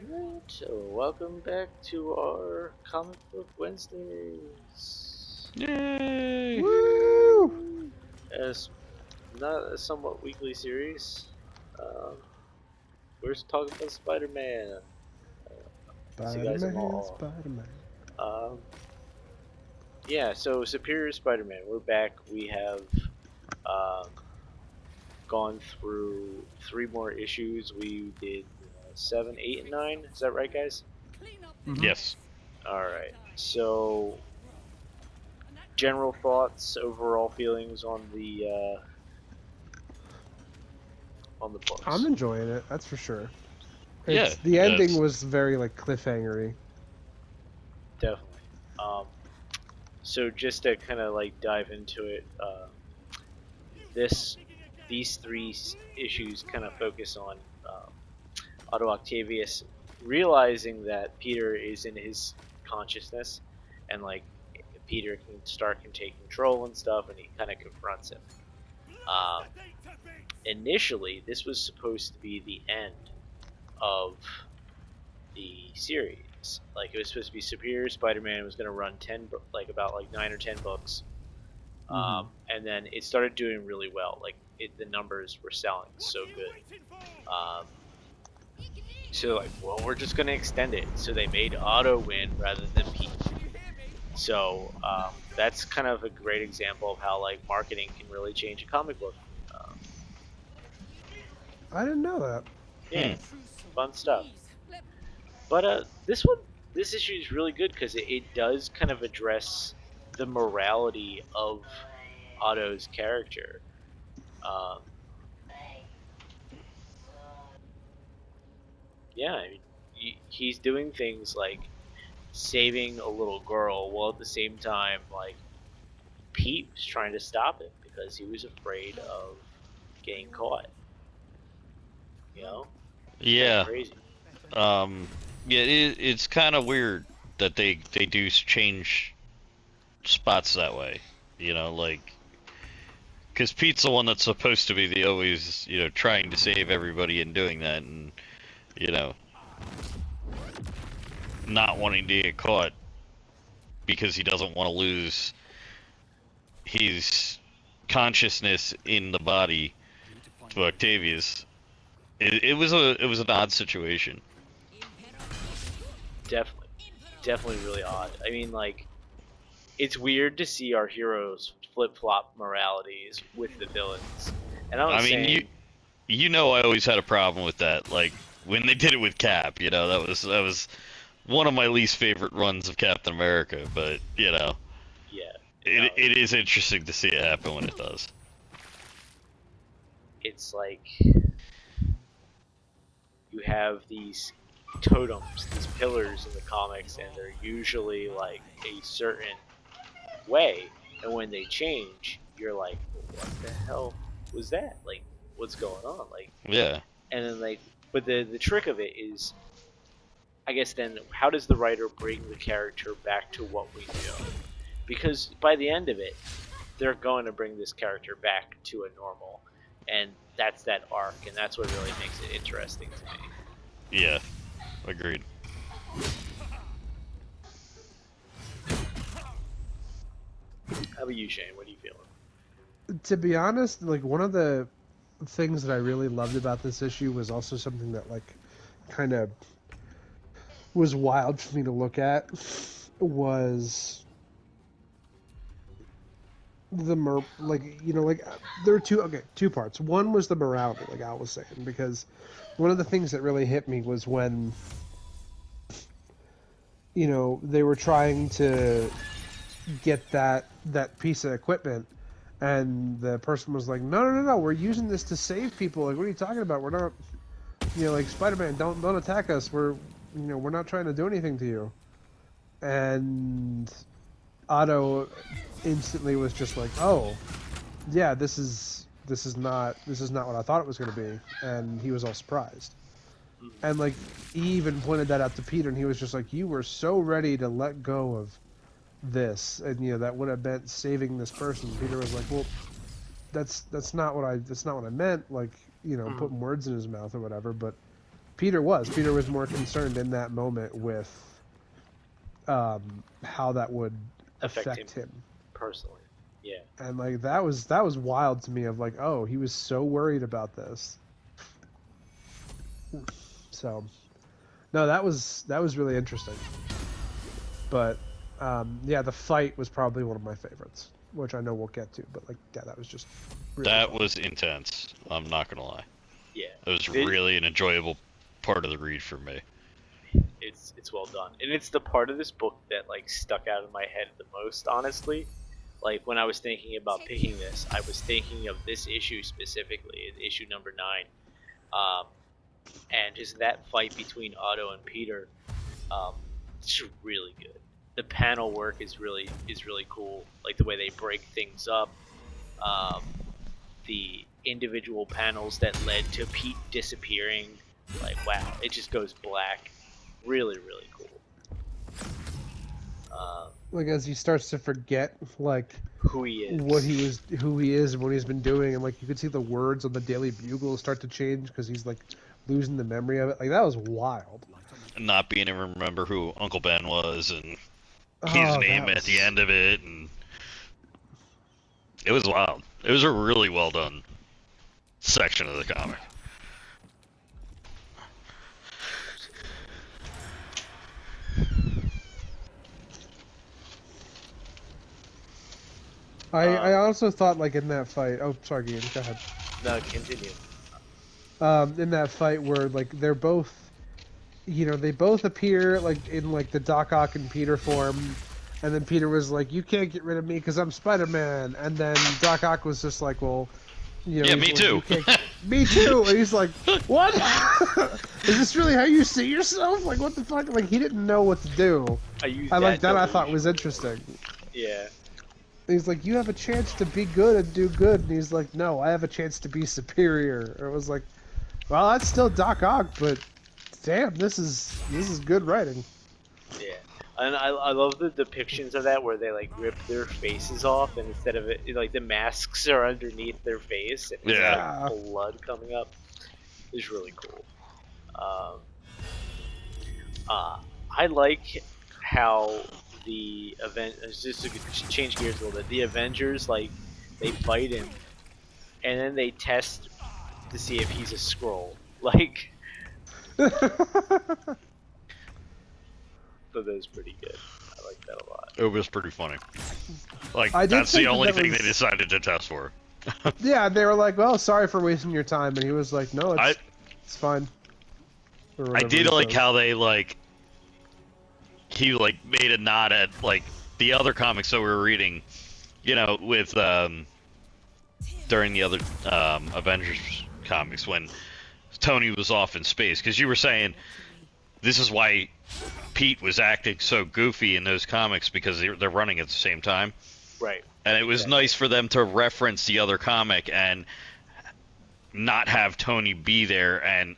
Alright, so welcome back to our Comic Book Wednesdays. Yay! Woo! As not a somewhat weekly series, um, we're talking about Spider-Man. So you guys are Spider-Man, all. Spider-Man. Um, yeah, so Superior Spider-Man, we're back. We have um, gone through three more issues. We did 7, 8, and 9. Is that right, guys? Mm-hmm. Yes. Alright, so general thoughts, overall feelings on the I'm books. enjoying it, that's for sure. Yeah. It's the ending It's was very like cliffhangery. Definitely. Um, so just to kind of like dive into it, this these three issues kind of focus on Otto Octavius realizing that Peter is in his consciousness, and like can take control and stuff, and he kind of confronts him. Um, Initially, this was supposed to be the end of the series. Like it was supposed to be Superior Spider-Man. It was going to run about 9 or 10 books, Mm-hmm. and then it started doing really well. The numbers were selling so good. Um, so like, well, we're just going to extend it. So they made Otto win rather than Pete. So that's kind of a great example of how like marketing can really change a comic book. Um, I didn't know that. yeah, fun stuff. But this issue is really good because it does kind of address the morality of Otto's character. Um, yeah, I mean, he's doing things like saving a little girl, while at the same time, like Pete was trying to stop him because he was afraid of getting caught. You know, it's kind of yeah. crazy. Um yeah, it's kind of weird that they do change spots that way. Like cuz Pete's the one that's supposed to be the always, trying to save everybody and doing that and, you know, not wanting to get caught because he doesn't want to lose his consciousness in the body to Octavius. It was an odd situation. Definitely, definitely really odd. I mean, like it's weird to see our heroes flip flop moralities with the villains. And I'm not I mean, you saying, you know I always had a problem with that. Like when they did it with Cap, that was one of my least favorite runs of Captain America. But yeah, it no, it is interesting to see it happen when it does. it's like you have these totems, these pillars in the comics, and they're usually like a certain way. And when they change, you're like, what the hell was that? Like, what's going on? Like, Yeah, and then like, but the trick of it is, I guess then, how does the writer bring the character back to what we knew? Because by the end of it, they're going to bring this character back to a normal, and that's that arc, and that's what really makes it interesting to me. yeah, agreed. How about you, Shane? What are you feeling? To be honest, like one of the things that I really loved about this issue was also something that like kind of was wild for me to look at was like there are two parts. One was the morality, like Al was saying, because one of the things that really hit me was when they were trying to get that piece of equipment, and the person was like, no, no, no, no, we're using this to save people. Like, what are you talking about? We're not, like, Spider-Man, don't attack us. We're not trying to do anything to you. And Otto instantly was just like, oh yeah, this is not what I thought it was going to be. And he was all surprised. And Mm-hmm. like, he even pointed that out to Peter, and he was just like, you were so ready to let go of this, and that would have meant saving this person. Peter was like, well, that's not what I meant, like, putting Mm-hmm. words in his mouth or whatever. But Peter was more concerned in that moment with how that would affect him personally. Yeah. And like that was wild to me. Of like, oh, he was so worried about this. So, no, that was really interesting. But yeah, the fight was probably one of my favorites, which I know we'll get to. But like, yeah, that was just really That fun. was intense. I'm not gonna lie. Yeah. It was really an enjoyable part of the read for me. It's well done, and it's the part of this book that like stuck out in my head the most, honestly. Like when I was thinking about picking this, I was thinking of this issue specifically, issue number 9, and just that fight between Otto and Peter. It's really good. The panel work is really cool. Like the way they break things up, um, the individual panels that led to Pete disappearing. Like wow, it just goes black. Really cool. Like as he starts to forget like Who he is, who he is, and what he's been doing, and like you could see the words on the Daily Bugle start to change because he's like losing the memory of it. Like that was wild. Not being able to remember who Uncle Ben was and his name at the end of it, and it was wild. It was a really well done section of the comic. I also thought like in that fight. Oh, sorry, Ian, go ahead. No, continue. In that fight where like they're both, they both appear like in like the Doc Ock and Peter form, and then Peter was like, "You can't get rid of me because I'm Spider-Man," and then Doc Ock was just like, "Well, yeah, me like, too." Me too. And he's like, "What? Is this really how you see yourself? Like, what the fuck?" Like he didn't know what to do. I like that. I thought was interesting. Yeah. He's like, you have a chance to be good and do good, and he's like, no, I have a chance to be superior. It was like, well, that's still Doc Ock, but damn, this is good writing. Yeah, and I love the depictions of that where they like rip their faces off, and instead of it, like the masks are underneath their face, and it's like blood coming up. It's really cool. I like how the event just to change gears a little bit. The Avengers like they fight him, and then they test to see if he's a Skrull. Like, so that was pretty good. I like that a lot. It was pretty funny. Like that's the only thing they decided to test for. Yeah, they were like, "Well, sorry for wasting your time," and he was like, "No, it's fine." I did like how they like he like made a nod at like the other comics that we were reading, with during the other Avengers comics when Tony was off in space, because you were saying this is why Pete was acting so goofy in those comics, because they're running at the same time. Right. And it was nice for them to reference the other comic and not have Tony be there and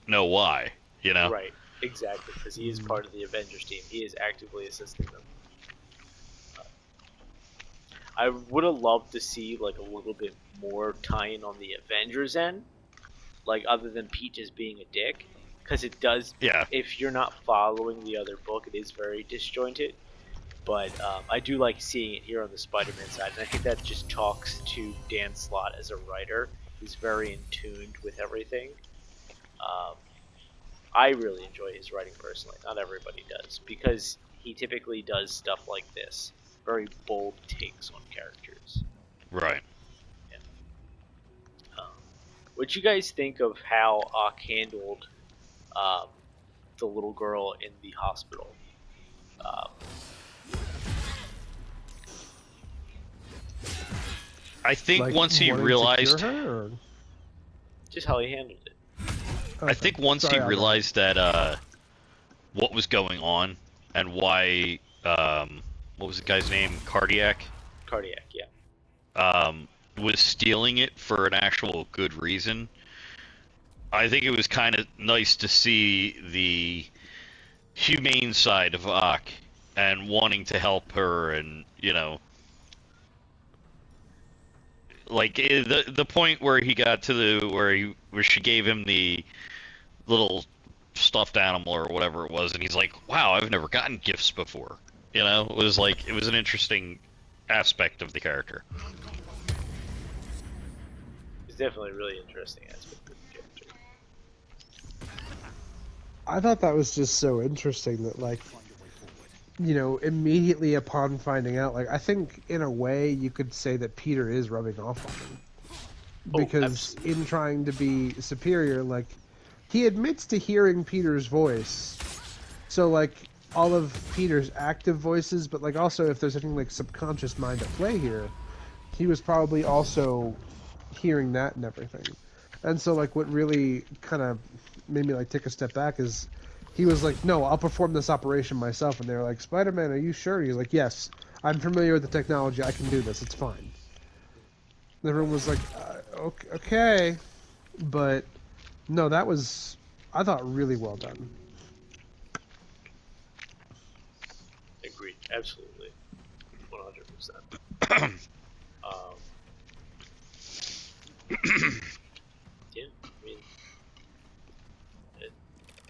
know why, Right. Exactly, because he is part of the Avengers team. He is actively assisting them. I would have loved to see like a little bit more tie-in on the Avengers end, like other than Pete just being a dick, because it does. Yeah. If you're not following the other book, it is very disjointed. But I do like seeing it here on the Spider-Man side, and I think that just talks to Dan Slott as a writer. He's very in tune with everything. I really enjoy his writing personally. Not everybody does, because he typically does stuff like this. Very bold takes on characters. Right. Yeah. What you guys think of how Ock handled the little girl in the hospital? I think once he realized... Just how he handled it. I think once he realized that what was going on and why what was the guy's name? Cardiac, yeah. Was stealing it for an actual good reason. I think it was kind of nice to see the humane side of Ock and wanting to help her, and like the point where he got to where she gave him the little stuffed animal or whatever it was, and he's like, "Wow, I've never gotten gifts before." You know, it was an interesting aspect of the character. It's definitely a really interesting aspect of the character. I thought that was just so interesting that, like, you know, immediately upon finding out, like, I think in a way you could say that Peter is rubbing off on him. Because in trying to be superior, like, he admits to hearing Peter's voice. So, like, all of Peter's active voices, but, like, also if there's anything like subconscious mind at play here, he was probably also hearing that and everything. And so, like, what really kind of made me, like, take a step back is he was like, no, I'll perform this operation myself. And they were like, Spider-Man, are you sure? He's like, yes, I'm familiar with the technology. I can do this. It's fine. And everyone was like, okay. But, no, that was, I thought, really well done. Agreed. Absolutely. 100%. Yeah, I mean,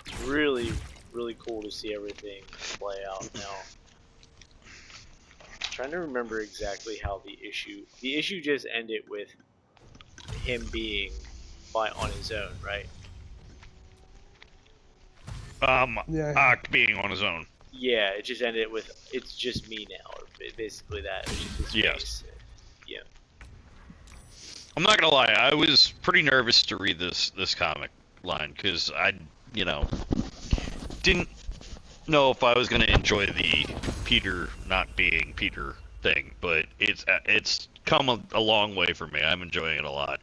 it's really, really cool to see everything play out now. I'm trying to remember exactly how the issue just ended with him being on his own, right? Yeah. Being on his own. Yeah, it just ended with it's just me now, or basically that. It was just his face. Yeah. I'm not gonna lie, I was pretty nervous to read this comic line because I, you know, didn't know if I was gonna enjoy the Peter not being Peter thing, but it's come a long way for me. I'm enjoying it a lot.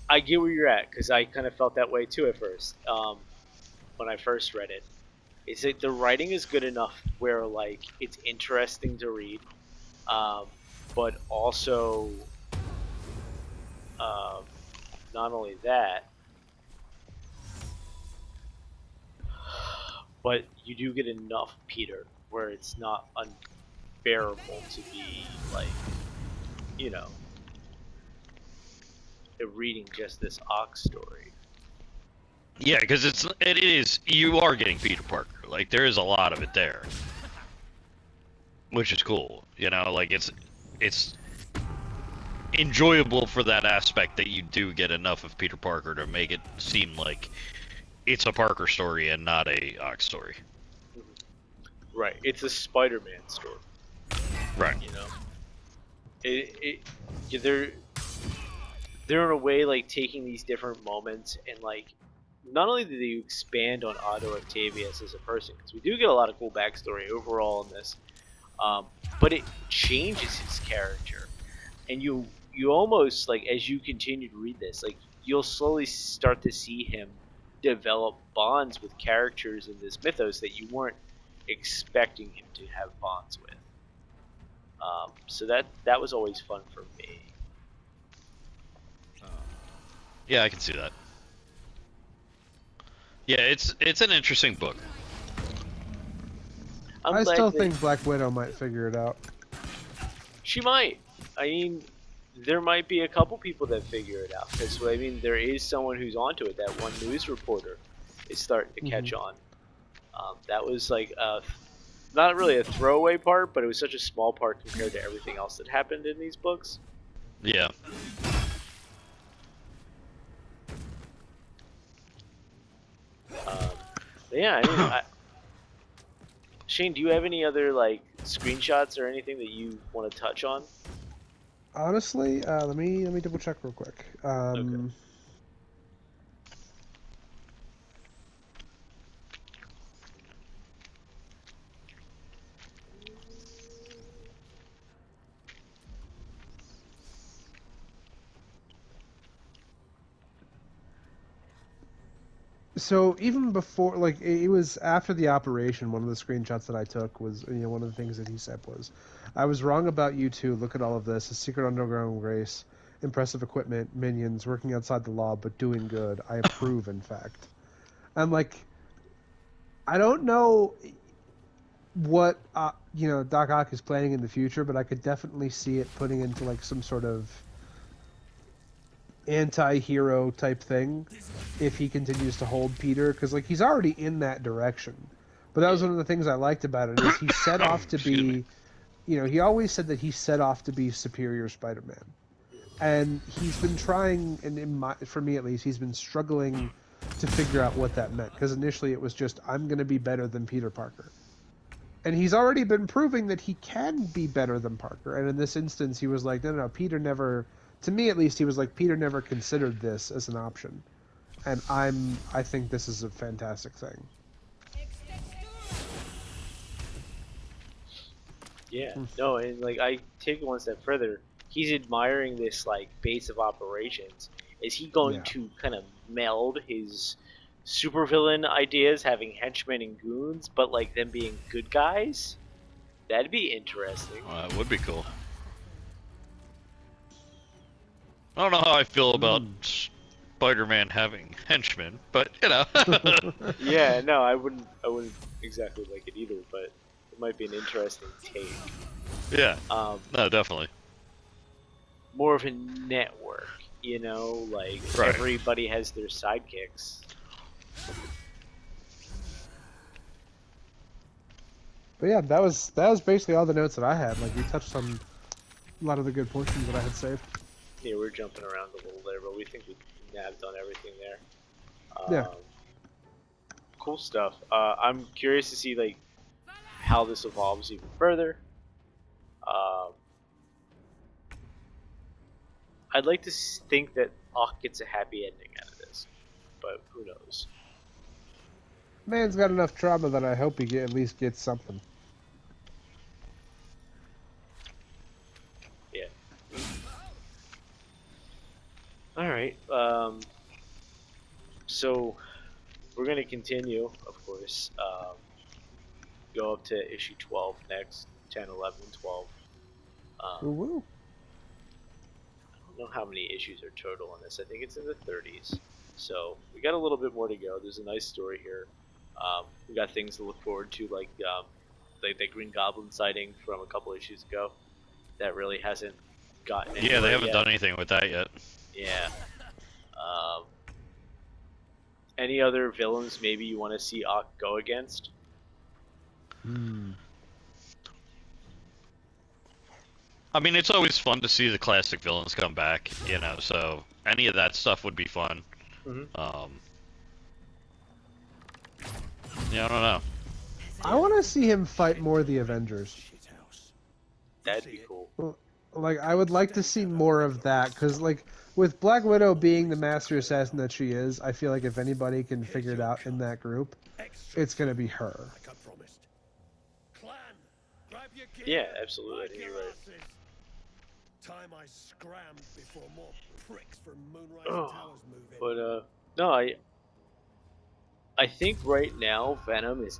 I get where you're at because I kind of felt that way too at first. When I first read it, it's like the writing is good enough where like it's interesting to read, but also um, not only that, but you do get enough Peter where it's not unbearable to be like, you know, reading just this Ox story. Yeah, because it is you are getting Peter Parker. Like there is a lot of it there, which is cool. You know, like it's enjoyable for that aspect that you do get enough of Peter Parker to make it seem like it's a Parker story and not a Ox story. Right. It's a Spider-Man story. Right. You know, they're in a way like taking these different moments and like not only do they expand on Otto Octavius as a person because we do get a lot of cool backstory overall in this, but it changes his character, and you almost like as you continue to read this, like you'll slowly start to see him develop bonds with characters in this mythos that you weren't expecting him to have bonds with. So that was always fun for me. Yeah, I can see that. Yeah, it's an interesting book. I still think Black Widow might figure it out. She might. I mean, there might be a couple people that figure it out. Because, I mean, there is someone who's onto it. That one news reporter is starting to catch on. That was like not really a throwaway part, but it was such a small part compared to everything else that happened in these books. Yeah. Yeah, I mean, Shane, do you have any other like screenshots or anything that you want to touch on? Honestly, let me double check real quick. Okay. So even before, like, it was after the operation, one of the screenshots that I took was, you know, one of the things that he said was, I was wrong about you two. Look at all of this. A secret underground race, impressive equipment, minions, working outside the law, but doing good. I approve, in fact. I'm like, I don't know what, you know, Doc Ock is planning in the future, but I could definitely see it putting into, like, some sort of anti-hero type thing if he continues to hold Peter, because like he's already in that direction. But that was one of the things I liked about it, is he set off to Excuse me. be, he always said that he set off to be superior Spider-Man, and he's been trying, and for me at least, he's been struggling to figure out what that meant, because initially it was just, I'm going to be better than Peter Parker. And he's already been proving that he can be better than Parker. And in this instance, he was like, no, Peter never, to me at least, he was like, Peter never considered this as an option. And I think this is a fantastic thing. Yeah, no, and like I take it one step further. He's admiring this like base of operations. Is he going Yeah. to kind of meld his supervillain ideas, having henchmen and goons, but like them being good guys? That'd be interesting. That would be cool. I don't know how I feel about Spider-Man having henchmen, but you know. Yeah, no, I wouldn't exactly like it either, but it might be an interesting take. Yeah. No, definitely. More of a network, like Right. everybody has their sidekicks. But yeah, that was basically all the notes that I had. Like, we touched on a lot of the good portions that I had saved. Yeah, we're jumping around a little there, but we think we nabbed on everything there. Yeah. Cool stuff. I'm curious to see like how this evolves even further. I'd like to think that Ock gets a happy ending out of this, but who knows? Man's got enough trauma that I hope he at least gets something. Yeah. All right. So we're gonna continue, of course. Go up to issue 12 next, 10, 11, 12. Woo-woo. I don't know how many issues are total on this. I think it's in the 30s. So we got a little bit more to go. There's a nice story here. We got things to look forward to, like the Green Goblin sighting from a couple issues ago. That really hasn't gotten anywhere Yeah, they haven't yet. done anything with that yet. Yeah. Any other villains maybe you want to see Ock go against? I mean, it's always fun to see the classic villains come back, so any of that stuff would be fun. Mm-hmm. Yeah, I don't know. I want to see him fight more of the Avengers. That'd be cool. Like, I would like to see more of that, because, like, with Black Widow being the master assassin that she is, I feel like if anybody can figure it out in that group, it's going to be her. Yeah, absolutely. I think you're right. Time I scrammed before more pricks from Moonrise Towers move in. But no, I think right now Venom is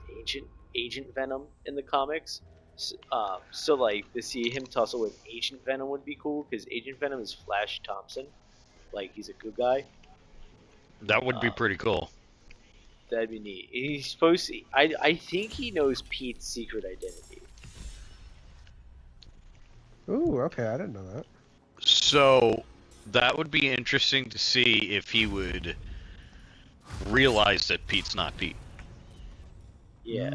Agent Venom in the comics. So like to see him tussle with Agent Venom would be cool, because Agent Venom is Flash Thompson, like he's a good guy. That would be pretty cool. That'd be neat. He's supposed to. I think he knows Pete's secret identity. Ooh, okay, I didn't know that. So that would be interesting to see if he would realize that Pete's not Pete. Yeah.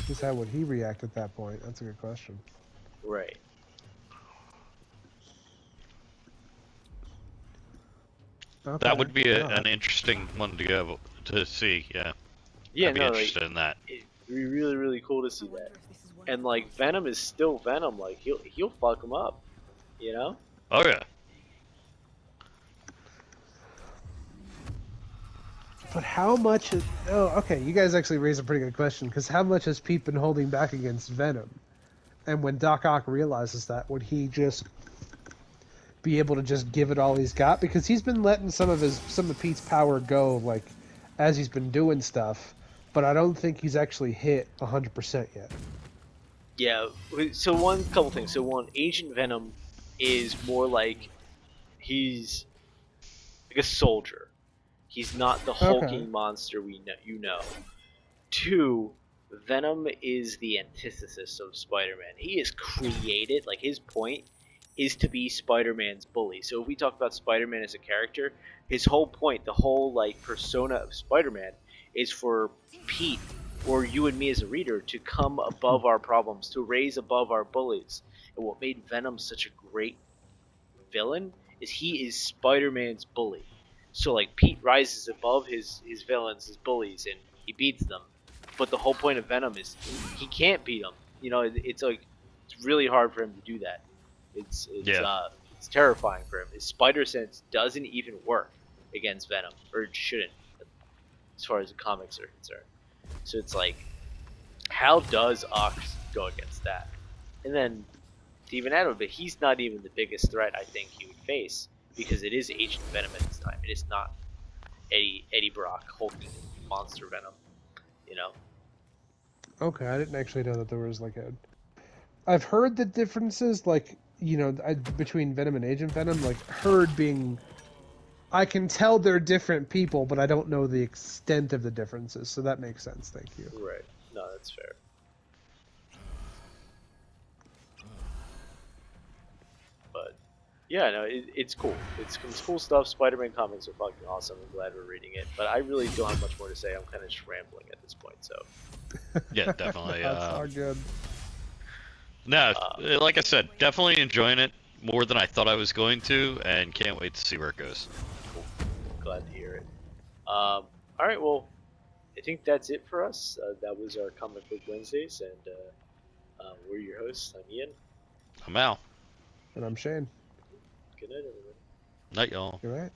Just how would he react at that point? That's a good question. Right. Okay. That would be Yeah. an interesting one to go to see. Yeah. Yeah. I'd be No. interested in that. It'd be really, really cool to see that. And like Venom is still Venom. Like he'll fuck him up. Oh yeah. But how much is... Oh, okay, you guys actually raised a pretty good question, because how much has Pete been holding back against Venom? And when Doc Ock realizes that, would he just be able to just give it all he's got? Because he's been letting some of Pete's power go, like, as he's been doing stuff, but I don't think he's actually hit 100% yet. Yeah. So couple things. So one, Agent Venom is more like he's like a soldier. He's not the hulking monster you know. Two, Venom is the antithesis of Spider-Man. He is created, like his point is to be Spider-Man's bully. So if we talk about Spider-Man as a character, his whole point, the whole like persona of Spider-Man, is for Pete or you and me as a reader to come above our problems, to raise above our bullies. And what made Venom such a great villain is he is Spider-Man's bully. So like Pete rises above his villains, his bullies, and he beats them. But the whole point of Venom is he can't beat them. You know, it's like it's really hard for him to do that. Yeah. It's terrifying for him. His spider sense doesn't even work against Venom, or it shouldn't, as far as the comics are concerned. So it's like, how does Ox go against that? And then to even add a bit, he's not even the biggest threat I think he would face because it is Agent Venom at this time. It is not Eddie Brock hulking monster Venom. You know. Okay, I didn't actually know that there was like a. I've heard the differences, like between Venom and Agent Venom. Like heard being, I can tell they're different people, but I don't know the extent of the differences. So that makes sense. Thank you. Right. No, that's fair. But yeah, no, it's cool. It's cool stuff. Spider-Man comics are fucking awesome. I'm glad we're reading it. But I really don't have much more to say. I'm kind of just rambling at this point. So Yeah, definitely. That's all good. No, like I said, definitely enjoying it more than I thought I was going to, and can't wait to see where it goes. cool. Glad to hear it. All right. Well, I think that's it for us. That was our Comic Book Wednesdays, and we're your hosts. I'm Ian. I'm out. And I'm Shane. Good night, everyone. Night, y'all. Good night.